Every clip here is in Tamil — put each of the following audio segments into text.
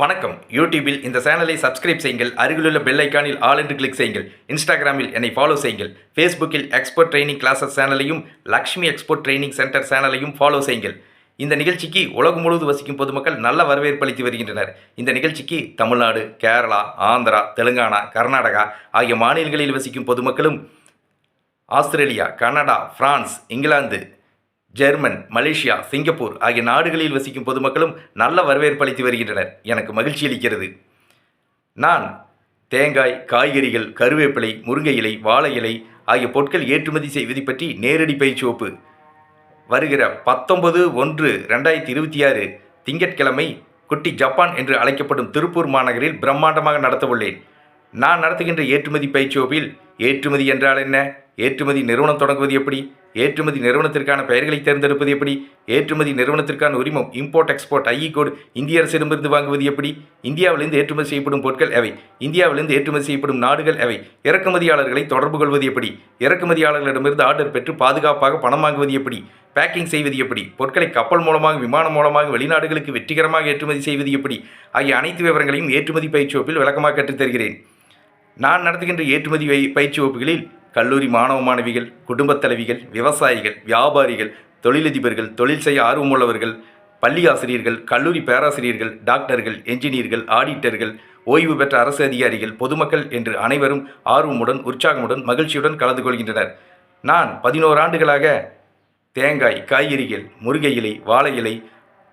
வணக்கம். யூடியூபில் இந்த சேனலை சப்ஸ்கிரைப் செய்யுங்கள். அருகிலுள்ள பெல் ஐக்கானில் ஆல் என்று கிளிக் செய்யுங்கள். இன்ஸ்டாகிராமில் என்னை ஃபாலோ செய்யுங்கள். ஃபேஸ்புக்கில் எக்ஸ்போர்ட் ட்ரைனிங் கிளாஸஸ் சேனலையும் லக்ஷ்மி எக்ஸ்போர்ட் ட்ரைனிங் சென்டர் சேனலையும் ஃபாலோ செய்யுங்கள். இந்த நிகழ்ச்சிக்கு உலகம் முழுவதும் வசிக்கும் பொதுமக்கள் நல்ல வரவேற்பு அளித்து வருகின்றனர். இந்த நிகழ்ச்சிக்கு தமிழ்நாடு, கேரளா, ஆந்திரா, தெலுங்கானா, கர்நாடகா ஆகிய மாநிலங்களில் வசிக்கும் பொதுமக்களும், Australia, Canada, France, England, German, Malaysia, Singapore ஆகிய நாடுகளில் வசிக்கும் பொதுமக்களும் நல்ல வரவேற்பு அளித்து வருகின்றனர். எனக்கு மகிழ்ச்சி அளிக்கிறது. நான் தேங்காய், காய்கறிகள், கருவேப்பிலை, முருங்கை இலை, வாழை இலை ஆகிய பொருட்கள் ஏற்றுமதி செய்வது பற்றி நேரடி பயிற்சி வகுப்பு வருகிற 19/1/2026 திங்கட்கிழமை குட்டி ஜப்பான் என்று அழைக்கப்படும் திருப்பூர் மாநகரில் பிரம்மாண்டமாக நடத்தவுள்ளேன். நான் நடத்துகின்ற ஏற்றுமதி பயிற்சி வகுப்பில் ஏற்றுமதி என்றால் என்ன, ஏற்றுமதி நிறுவனம் தொடங்குவது எப்படி, ஏற்றுமதி நிறுவனத்திற்கான பெயர்களை தேர்ந்தெடுப்பது எப்படி, ஏற்றுமதி நிறுவனத்திற்கான உரிமம் இம்போர்ட் எக்ஸ்போர்ட் ஐஇ கோடு இந்திய அரசிடமிருந்து வாங்குவது எப்படி, இந்தியாவிலிருந்து ஏற்றுமதி செய்யப்படும் பொருட்கள் எவை, இந்தியாவிலிருந்து ஏற்றுமதி செய்யப்படும் நாடுகள் எவை, இறக்குமதியாளர்களை தொடர்பு கொள்வது எப்படி, இறக்குமதியாளர்களிடமிருந்து ஆர்டர் பெற்று பாதுகாப்பாக பணம் வாங்குவது எப்படி, பேக்கிங் செய்வது எப்படி, பொருட்களை கப்பல் மூலமாக, விமானம் மூலமாக வெளிநாடுகளுக்கு வெற்றிகரமாக ஏற்றுமதி செய்வது எப்படி ஆகிய அனைத்து விவரங்களையும் ஏற்றுமதி பயிற்சி வகுப்பில் விளக்கமாக கற்றுத்தருகிறேன். நான் நடத்துகின்ற ஏற்றுமதி பயிற்சி வகுப்புகளில் கல்லூரி மாணவ மாணவிகள், குடும்பத் தலைவிகள், விவசாயிகள், வியாபாரிகள், தொழிலதிபர்கள், தொழில் செய்ய ஆர்வமுள்ளவர்கள், பள்ளி ஆசிரியர்கள், கல்லூரி பேராசிரியர்கள், டாக்டர்கள், என்ஜினியர்கள், ஆடிட்டர்கள், ஓய்வு பெற்ற அரசு அதிகாரிகள், பொதுமக்கள் என்று அனைவரும் ஆர்வமுடன், உற்சாகமுடன், மகிழ்ச்சியுடன் கலந்து கொள்கின்றனர். நான் 11 ஆண்டுகளாக தேங்காய், காய்கறிகள், முருங்கை இலை, வாழை இலை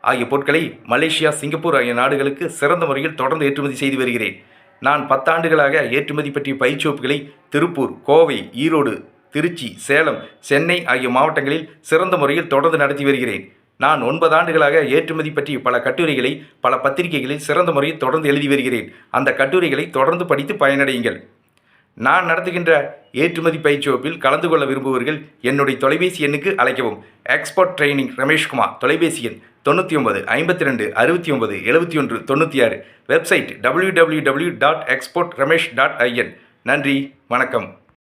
ஆகிய பொருட்களை மலேசியா, சிங்கப்பூர் ஆகிய நாடுகளுக்கு சிறந்த முறையில் தொடர்ந்து ஏற்றுமதி செய்து வருகிறேன். நான் 10 ஆண்டுகளாக ஏற்றுமதி பற்றிய பயிற்சி வகுப்புகளை திருப்பூர், கோவை, ஈரோடு, திருச்சி, சேலம், சென்னை ஆகிய மாவட்டங்களில் சிறந்த முறையில் தொடர்ந்து நடத்தி வருகிறேன். நான் 9 ஆண்டுகளாக ஏற்றுமதி பற்றி பல கட்டுரைகளை பல பத்திரிகைகளில் சிறந்த முறையில் தொடர்ந்து எழுதி வருகிறேன். அந்த கட்டுரைகளை தொடர்ந்து படித்து பயனடையுங்கள். நான் நடத்துகின்ற ஏற்றுமதி பயிற்சி வகுப்பில் கலந்து கொள்ள விரும்புவர்கள் என்னுடைய தொலைபேசி எண்ணுக்கு அழைக்கவும். Export training Rameshkumar. தொலைபேசி எண் 99 52 69 71 96. Website www.exportramesh.in. நன்றி, வணக்கம்.